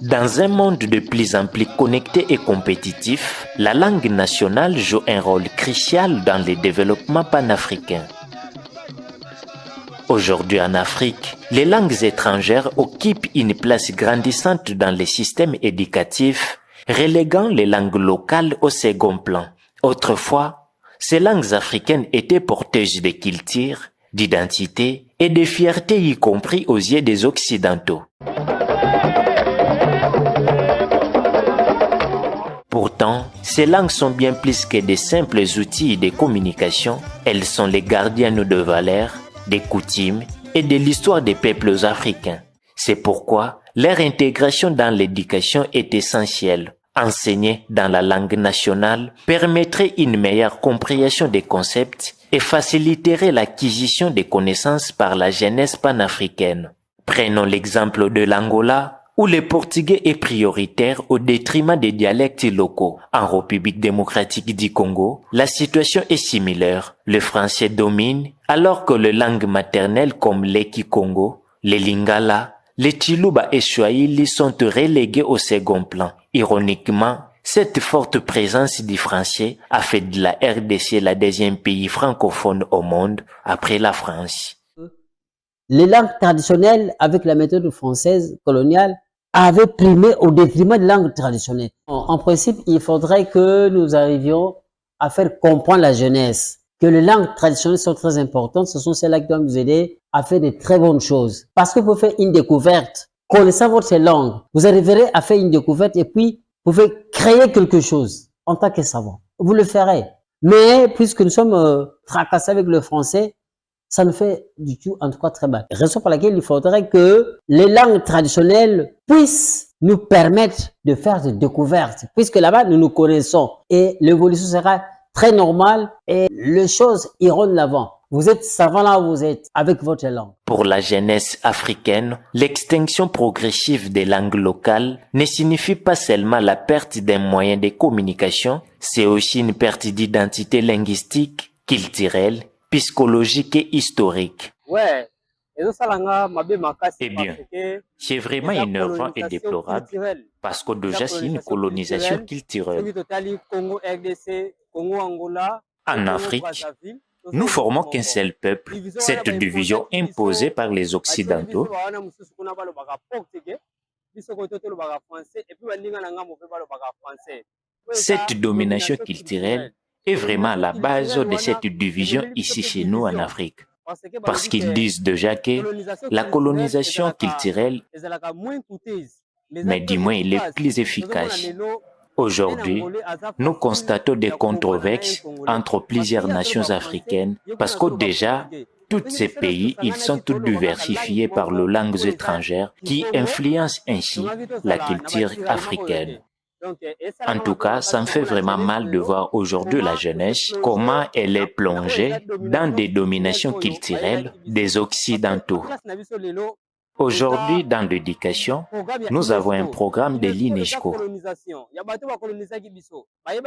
Dans un monde de plus en plus connecté et compétitif, la langue nationale joue un rôle crucial dans le développement panafricain. Aujourd'hui en Afrique, les langues étrangères occupent une place grandissante dans les systèmes éducatifs, reléguant les langues locales au second plan. Autrefois, ces langues africaines étaient porteuses de culture, d'identité et de fierté, y compris aux yeux des Occidentaux. Pourtant, ces langues sont bien plus que de simples outils de communication. Elles sont les gardiennes de valeurs, des coutumes et de l'histoire des peuples africains. C'est pourquoi leur intégration dans l'éducation est essentielle. Enseigner dans la langue nationale permettrait une meilleure compréhension des concepts et faciliterait l'acquisition des connaissances par la jeunesse panafricaine. Prenons l'exemple de l'Angola, où le portugais est prioritaire au détriment des dialectes locaux. En République démocratique du Congo, la situation est similaire. Le français domine, alors que les langues maternelles comme l'Eki-Congo, les Lingala, les Chiluba et Swahili sont reléguées au second plan. Ironiquement, cette forte présence du français a fait de la RDC la deuxième pays francophone au monde après la France. Les langues traditionnelles, avec la méthode française coloniale, avaient primé au détriment des langues traditionnelles. En principe, il faudrait que nous arrivions à faire comprendre la jeunesse que les langues traditionnelles sont très importantes. Ce sont celles-là qui doivent nous aider à faire de très bonnes choses. Parce que vous faites une découverte, connaissant votre langue, vous arriverez à faire une découverte et puis vous pouvez créer quelque chose en tant que savant. Vous le ferez. Mais puisque nous sommes tracassés avec le français, ça nous fait du tout, en tout cas, très mal. Raison pour laquelle il faudrait que les langues traditionnelles puissent nous permettre de faire des découvertes, puisque là-bas, nous nous connaissons et l'évolution sera très normale et les choses iront de l'avant. Vous êtes savant là où vous êtes, avec votre langue. Pour la jeunesse africaine, l'extinction progressive des langues locales ne signifie pas seulement la perte d'un moyen de communication, c'est aussi une perte d'identité linguistique, culturelle, psychologique et historique. Eh bien, c'est vraiment énervant et déplorable parce que déjà c'est une colonisation culturelle. En Afrique, nous formons qu'un seul peuple. Cette division imposée par les Occidentaux cette domination culturelle est vraiment la base de cette division ici chez nous en Afrique. Parce qu'ils disent déjà que la colonisation culturelle, mais du moins elle est plus efficace. Aujourd'hui, nous constatons des controverses entre plusieurs nations africaines parce que déjà, tous ces pays, ils sont tous diversifiés par les langues étrangères qui influencent ainsi la culture africaine. En tout cas, ça me fait vraiment mal de voir aujourd'hui la jeunesse, comment elle est plongée dans des dominations culturelles des Occidentaux. Aujourd'hui, dans l'éducation, nous avons un programme de l'UNESCO.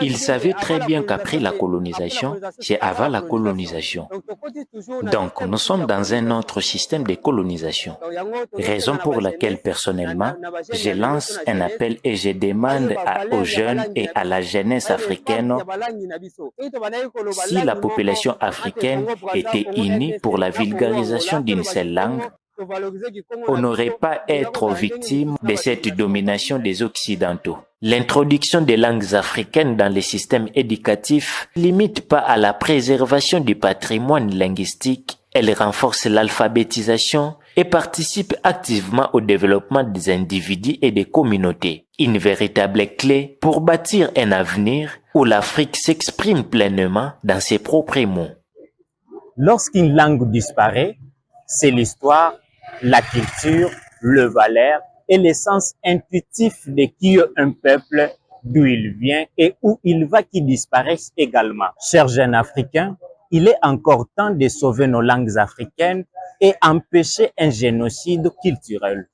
Ils savaient très bien qu'après la colonisation, c'est avant la colonisation. Donc, nous sommes dans un autre système de colonisation. Raison pour laquelle, personnellement, je lance un appel et je demande aux jeunes et à la jeunesse africaine si la population africaine était unie pour la vulgarisation d'une seule langue, on n'aurait pas être victime de cette domination des Occidentaux. L'introduction des langues africaines dans les systèmes éducatifs ne limite pas à la préservation du patrimoine linguistique, elle renforce l'alphabétisation et participe activement au développement des individus et des communautés. Une véritable clé pour bâtir un avenir où l'Afrique s'exprime pleinement dans ses propres mots. Lorsqu'une langue disparaît, c'est l'histoire, la culture, le valeur et l'essence intuitif de qui est un peuple, d'où il vient et où il va qui disparaissent également. Chers jeunes Africains, il est encore temps de sauver nos langues africaines et empêcher un génocide culturel.